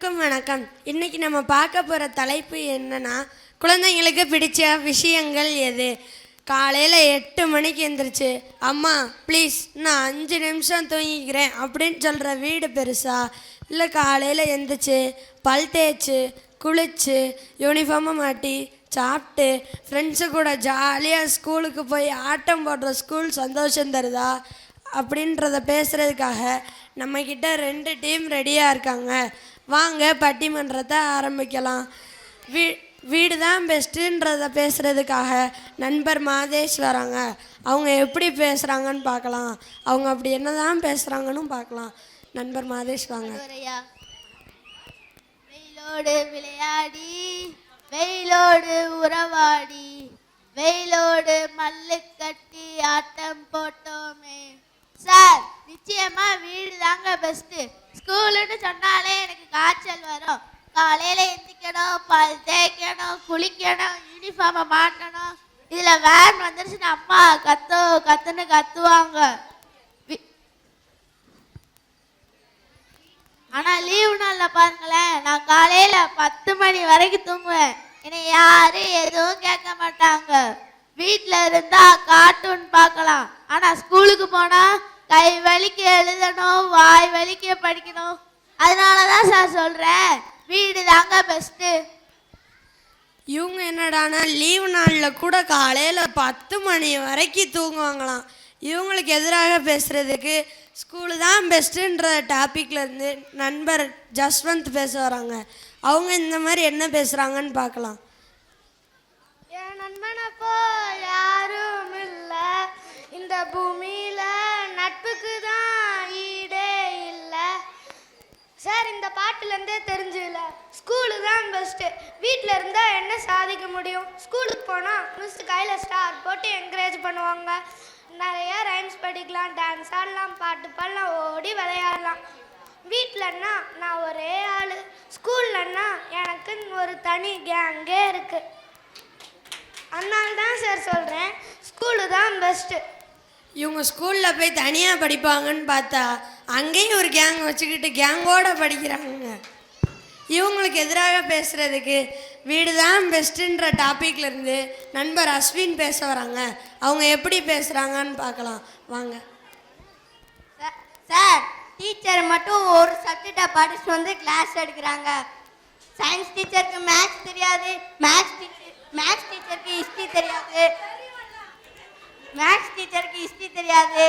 வணக்கம். இன்னைக்கு நம்ம பார்க்க போகிற தலைப்பு என்னன்னா, குழந்தைங்களுக்கு பிடிச்ச விஷயங்கள் எது? காலையில் 8 மணிக்கு எழுந்திரிச்சு, அம்மா ப்ளீஸ் நான் 5 நிமிஷம் தூங்கிக்கிறேன் அப்படின்னு சொல்கிற வீடு பெருசா? இல்லை காலையில் எழுந்திரிச்சு பல் தேய்ச்சி குளித்து யூனிஃபார்மை மாட்டி சாப்பிட்டு ஃப்ரெண்ட்ஸு கூட ஜாலியாக ஸ்கூலுக்கு போய் ஆட்டம் போடுற ஸ்கூல் சந்தோஷம் தருதா அப்படின்றத பேசுகிறதுக்காக நம்மக்கிட்ட 2 டீம் ரெடியாக இருக்காங்க. வாங்க பட்டிமன்றத்தை ஆரம்பிக்கலாம். வீடு தான் பெஸ்ட்டுன்றத பேசுகிறதுக்காக நண்பர் மாதேஷ் வராங்க. அவங்க எப்படி பேசுகிறாங்கன்னு பார்க்கலாம். அவங்க அப்படி என்ன தான் பேசுகிறாங்கன்னு பார்க்கலாம். நண்பர் மாதேஷ் வாங்க. வெயிலோடு விளையாடி வெயிலோடு உறவாடி வெயிலோடு மல்லு கட்டி ஆட்டம் போட்டோமே. சார், நிச்சயமா வீடு தாங்க பெஸ்ட்டு. ஸ்கூலுன்னு சொன்னாலே எனக்கு காய்ச்சல் வரும். காலையில் எந்திக்கணும், பல் தேய்க்கணும், குளிக்கணும், யூனிஃபார்மை மாட்டணும். இதில் வேன் வந்துருச்சுன்னு அம்மா கத்துன்னு கத்துவாங்க. ஆனால் லீவு நாளில் பாருங்களேன், நான் காலையில் 10 மணி வரைக்கும் தூங்குவேன். என்னை யாரும் எதுவும் கேட்க மாட்டாங்க. வீட்டில் இருந்தால் கார்ட்டூன் பார்க்கலாம். ஆனால் ஸ்கூலுக்கு போனால் கை வலிக்க எழுதணும், வாய் வலிக்க படிக்கணும். அதனால தான் சார் சொல்கிறேன், வீடு தாங்க பெஸ்ட்டு. இவங்க என்னடானா லீவு நாளில் கூட காலையில் 10 மணி வரைக்கும் தூங்குவாங்களாம். இவங்களுக்கு எதிராக பேசுகிறதுக்கு ஸ்கூலு தான் பெஸ்ட்டுன்ற டாப்பிக்லேருந்து நண்பர் ஜஸ்வந்த் பேச வராங்க. அவங்க இந்த மாதிரி என்ன பேசுகிறாங்கன்னு பார்க்கலாம். என் நண்பனை போல் யாரும் இல்லை இந்த பூமியில், நட்புக்கு தான் ஈடே இல்லை. சார், இந்த பாட்டுலேருந்தே தெரிஞ்சுல ஸ்கூலு தான் பெஸ்ட்டு. வீட்டில் இருந்தால் என்ன சாதிக்க முடியும்? ஸ்கூலுக்கு போனால் மிஸ் கையில் ஸ்டார் போட்டு என்கரேஜ் பண்ணுவாங்க. நிறைய ரைம்ஸ் படிக்கலாம், டான்ஸ் ஆடலாம், பாட்டு பாடலாம், ஓடி விளையாடலாம். வீட்டிலன்னா நான் ஒரே ஆள், ஸ்கூல்லன்னா எனக்குன்னு ஒரு தனி கேங்கே இருக்குது. அதனால தான் சார் சொல்கிறேன், ஸ்கூலு தான் பெஸ்ட்டு. இவங்க ஸ்கூலில் போய் தனியாக படிப்பாங்கன்னு பார்த்தா அங்கேயும் ஒரு கேங் வச்சுக்கிட்டு கேங்கோடு படிக்கிறாங்க. இவங்களுக்கு எதிராக பேசுகிறதுக்கு வீடு தான் பெஸ்ட்டுன்ற டாப்பிக்லேருந்து நண்பர் அஸ்வின் பேச வராங்க. அவங்க எப்படி பேசுகிறாங்கன்னு பார்க்கலாம் வாங்க. சார், டீச்சர் மட்டும் ஒரு சப்ஜெக்டை படிச்சுட்டு வந்து கிளாஸ் எடுக்கிறாங்க. சயின்ஸ் டீச்சருக்கு மேத்ஸ் தெரியாது, மேத்ஸ் டீச்சருக்கு ஹிஸ்ட்ரி தெரியாது, மேத்ஸ் டீச்சருக்கு ஹிஸ்ட்ரி தெரியாது.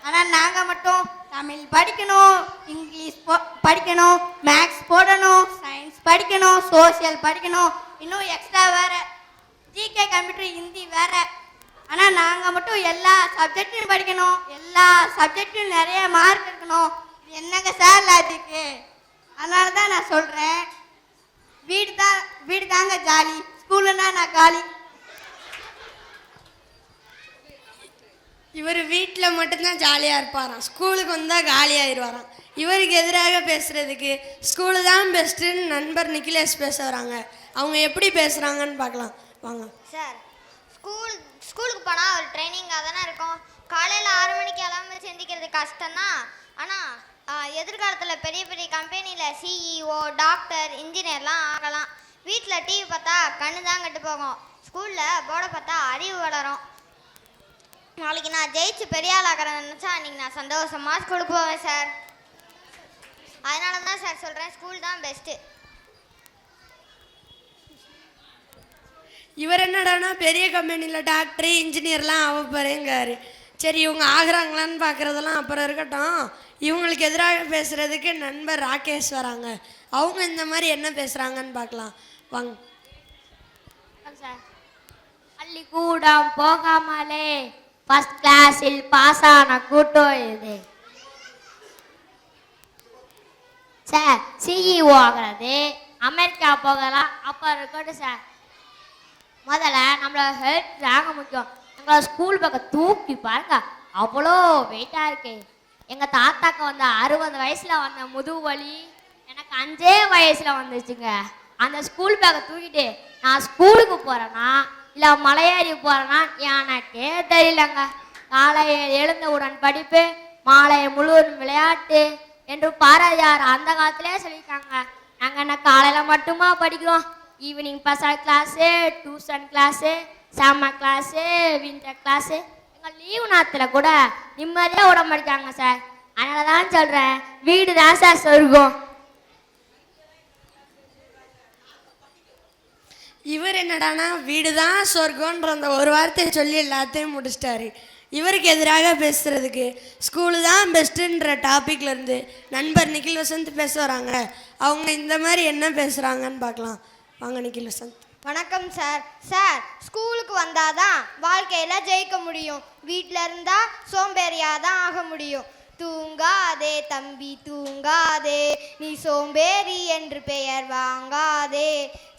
ஆனால் நாங்கள் மட்டும் தமிழ் படிக்கணும், இங்கிலீஷ் படிக்கணும், மேத்ஸ் போடணும், சயின்ஸ் படிக்கணும், சோசியல் படிக்கணும், இன்னும் எக்ஸ்ட்ரா வேறு ஜிகே, கம்ப்யூட்டர், ஹிந்தி வேறு. ஆனால் நாங்கள் மட்டும் எல்லா சப்ஜெக்டும் படிக்கணும், எல்லா சப்ஜெக்டும் நிறைய மார்க் இருக்கணும். இது என்னங்க சார் லாஜிக்கு? அதனால தான் நான் சொல்கிறேன், வீடு தாங்க ஜாலி, ஸ்கூலுன்னா நான் காலி. இவர் வீட்டில் மட்டும்தான் ஜாலியாக இருப்பாராம், ஸ்கூலுக்கு வந்தால் காலியாகிடுவாராம். இவருக்கு எதிராக பேசுகிறதுக்கு ஸ்கூலு தான் பெஸ்ட்டுன்னு நண்பர் நிக்கிலேஷ் பேச வராங்க. அவங்க எப்படி பேசுகிறாங்கன்னு பார்க்கலாம் வாங்க. சார், ஸ்கூலுக்கு போனால் ஒரு ட்ரைனிங்காக தானே இருக்கும். காலையில் 6 மணிக்கு எல்லாமே சிந்திக்கிறது கஷ்டம்தான். ஆனால் எதிர்காலத்தில் பெரிய பெரிய கம்பெனியில் சிஇஓ, டாக்டர், இன்ஜினியர்லாம் ஆகலாம். வீட்டில் டிவி பார்த்தா கண்ணு தான் கெட்டு போகும், ஸ்கூலில் போர்டை பார்த்தா அறிவு வளரும். நாளைக்கு நான் ஜெயிச்சு பெரிய ஆள் ஆகிறேன்னு நினச்சா அன்றைக்கி நான் சந்தோஷமாக ஸ்கூலுக்கு போவேன் சார். அதனால தான் சார் சொல்கிறேன், ஸ்கூல் தான் பெஸ்ட்டு. இவர் என்னடானா பெரிய கம்பெனியில் டாக்டரு, இன்ஜினியர்லாம் ஆக போகிறேங்காரு. சரி, இவங்க ஆகிறாங்களான்னு பார்க்குறதெல்லாம் அப்புறம் இருக்கட்டும். இவங்களுக்கு எதிராக பேசுகிறதுக்கு நண்பர் ராகேஷ் வராங்க. அவங்க இந்த மாதிரி என்ன பேசுகிறாங்கன்னு பார்க்கலாம் வாங்க. பள்ளிக்கூடம் போகாமலே ஃபர்ஸ்ட் கிளாஸில் பாஸ் ஆன கூட்டம் இது. சார், சிஇஓ ஆகிறது அமெரிக்கா போகலாம், அப்போ இருக்கட்டும் சார். முதல்ல நம்மளோட ஹெல்த் தாங்க முக்கியம். எங்களை ஸ்கூல் பக்கம் தூக்கி பாருங்க, அவ்வளோ வெயிட்டாக இருக்கு. எங்கள் தாத்தாக்கு வந்து 60 வயசில் வந்த முதுகு வலி எனக்கு 5 வயசில் வந்துச்சுங்க. அந்த ஸ்கூல் பேக்கை தூக்கிட்டு நான் ஸ்கூலுக்கு போகிறேன்னா இல்லை மலையேறி போகிறேன்னா எனக்கே தெரியலங்க. காலையில் எழுந்தவுடன் படிப்பு, மாலை முழுவதும் விளையாட்டு என்று பாரதியார் அந்த காலத்திலே சொல்லியிருக்காங்க. நாங்கள் மட்டுமா படிக்கிறோம். Evening special class, tuition class, summer class, winter class. எங்கள் லீவு நேரத்தில் கூட நிம்மதியாக விட மாட்டாங்க சார். அதனால தான் சொல்கிறேன், வீடு தான் சார் சொர்க்கம். இவர் என்னடானா வீடு தான் சொர்க்கன்ற அந்த ஒரு வார்த்தையை சொல்லி எல்லாத்தையும் முடிச்சிட்டாரு. இவருக்கு எதிராக பேசுறதுக்கு ஸ்கூலு தான் பெஸ்ட்டுன்ற டாப்பிக்லேருந்து நண்பர் நிக்கில் வசந்த் பேச வராங்க. அவங்க இந்த மாதிரி என்ன பேசுகிறாங்கன்னு பார்க்கலாம். வாங்க நிக்கில் வசந்த். வணக்கம் சார். சார், ஸ்கூலுக்கு வந்தாதான் வாழ்க்கையில் ஜெயிக்க முடியும். வீட்டில் இருந்தால் சோம்பேறியாக தான் ஆக முடியும். தூங்காதே தம்பி தூங்காதே, நீ சோம்பேறி என்று பெயர் வாங்காதே.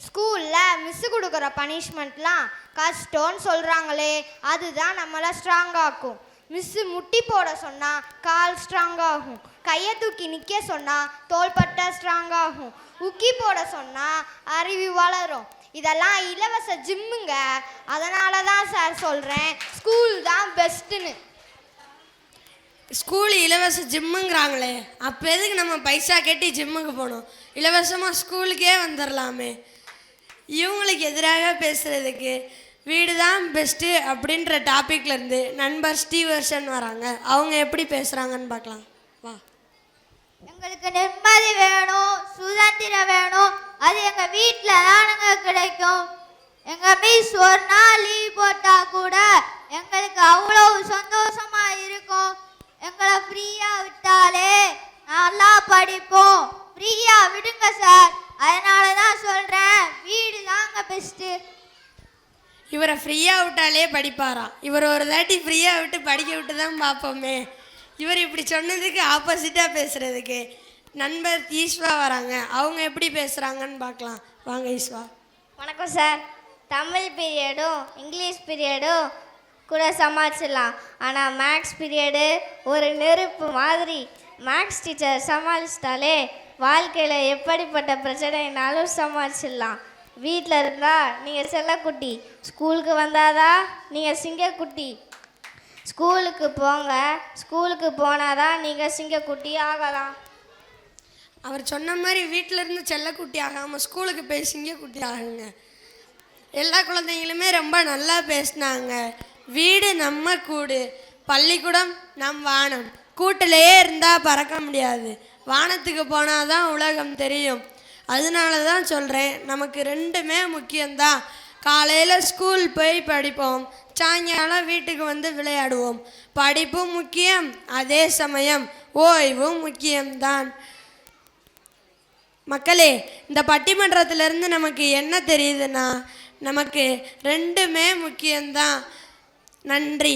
ஸ்கூலில் மிஸ்ஸு கொடுக்குற பனிஷ்மெண்ட்லாம் கஷ்டம்னு சொல்கிறாங்களே, அதுதான் நம்மளை ஸ்ட்ராங் ஆக்கும். மிஸ்ஸு முட்டி போட சொன்னால் கால் ஸ்ட்ராங் ஆகும். கையை தூக்கி நிற்க சொன்னால் தோள்பட்டை ஸ்ட்ராங் ஆகும். உக்கி போட சொன்னால் அறிவு வளரும். இதெல்லாம் இலவச ஜிம்முங்க. அதனால தான் சார் சொல்கிறேன், ஸ்கூல் தான் பெஸ்ட்டுன்னு. ஸ்கூல் இலவச ஜிம்முங்கிறாங்களே, அப்போ எதுக்கு நம்ம பைசா கட்டி ஜிம்முக்கு போகணும்? இலவசமாக ஸ்கூலுக்கே வந்துடலாமே. இவங்களுக்கு எதிராக பேசுகிறதுக்கு வீடு தான் பெஸ்ட்டு அப்படின்ற டாப்பிக்லேருந்து நண்பர் ஸ்டீவர்சன் வராங்க. அவங்க எப்படி பேசுகிறாங்கன்னு பார்க்கலாம். வா. எங்களுக்கு நிம்மதி வேணும், சுதந்திரம் வேணும். அது எங்கள் வீட்டில் தானுங்க கிடைக்கும். எங்கள் மிஸ் ஒரு நாள் லீவ் போட்டால் கூட எங்களுக்கு அவ்வளோ சந்தோஷமாக இருக்கும். எங்களை ஃப்ரீயாக விட்டாலே நல்லா படிப்போம். ஃப்ரீயாக விடுங்க சார். அதனால தான் சொல்கிறேன், வீடு தாங்க பெஸ்ட்டு. இவரை ஃப்ரீயாக விட்டாலே படிப்பாராம். இவர் ஒரு தாட்டி ஃப்ரீயாக விட்டு படிக்க விட்டு தான் பார்ப்போமே. இவர் இப்படி சொன்னதுக்கு ஆப்போசிட்டாக பேசுகிறதுக்கு நண்பர் ஈஸ்வா வராங்க. அவங்க எப்படி பேசுகிறாங்கன்னு பார்க்கலாம். வாங்க ஈஸ்வா. வணக்கம் சார். தமிழ் பீரியடும் இங்கிலீஷ் பீரியடும் கூட சமாளிச்சிடலாம். ஆனால் மேக்ஸ் பீரியடு ஒரு நெருப்பு மாதிரி. மேக்ஸ் டீச்சர் சமாளிச்சிட்டாலே வாழ்க்கையில் எப்படிப்பட்ட பிரச்சனைனாலும் சமாளிச்சிடலாம். வீட்டில் இருந்தால் நீங்கள் செல்லக்குட்டி, ஸ்கூலுக்கு வந்தாதான் நீங்கள் சிங்கக்குட்டி. ஸ்கூலுக்கு போங்க, ஸ்கூலுக்கு போனாதான் நீங்கள் சிங்கக்குட்டி ஆகலாம். அவர் சொன்ன மாதிரி வீட்டிலேருந்து செல்லக்குட்டி ஆகாமல் ஸ்கூலுக்கு போய் சிங்கக்குட்டி ஆகுங்க. எல்லா குழந்தைங்களுமே ரொம்ப நல்லா பேசினாங்க. வீடு நம்ம கூடு, பள்ளிக்கூடம் நம் வானம். கூட்டிலேயே இருந்தால் பறக்க முடியாது. வானத்துக்கு போனால் தான் உலகம் தெரியும். அதனால தான் சொல்கிறேன், நமக்கு ரெண்டுமே முக்கியம்தான். காலையில் ஸ்கூல் போய் படிப்போம், சாயங்காலம் வீட்டுக்கு வந்து விளையாடுவோம். படிப்பும் முக்கியம், அதே சமயம் ஓய்வும் முக்கியம்தான். மக்களே, இந்த பட்டிமன்றத்திலேருந்து நமக்கு என்ன தெரியுதுன்னா, நமக்கு ரெண்டுமே முக்கியம்தான். நன்றி.